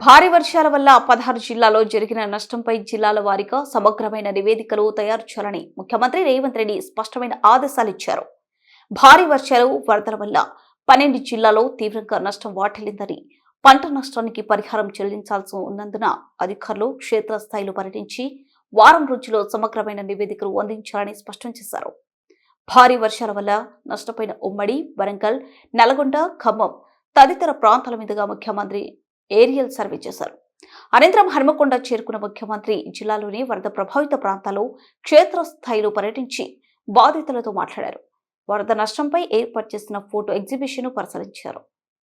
భారీ వర్షాల వల్ల 16 జిల్లాల్లో జరిగిన నష్టంపై జిల్లాల వారీగా సమగ్రమైన నివేదికలు తయారు చేయాలని ముఖ్యమంత్రి రేవంత్ రెడ్డి స్పష్టమైన ఆదేశాలిచ్చారు. భారీ వర్షాలు, వరదల వల్ల 12 జిల్లాల్లో తీవ్రంగా నష్టం వాటిల్లిందని, పంట నష్టానికి పరిహారం చెల్లించాల్సి ఉన్నందున అధికారులు క్షేత్రస్థాయిలో పర్యటించి వారం రోజుల్లో సమగ్రమైన నివేదికలు అందించాలని స్పష్టం చేశారు. భారీ వర్షాల వల్ల నష్టపోయిన ఉమ్మడి, వరంగల్, నల్గొండ, ఖమ్మం తదితర ప్రాంతాల మీదుగా ముఖ్యమంత్రి ఏరియల్ సర్వే చేశారు. అనంతరం హన్మకొండ చేరుకున్న ముఖ్యమంత్రి జిల్లాలోని వరద ప్రభావిత ప్రాంతాల్లో క్షేత్రస్థాయిలో పర్యటించి బాధితులతో మాట్లాడారు. వరద నష్టంపై ఏర్పాటు చేసిన ఫోటో ఎగ్జిబిషన్ పరిశీలించారు.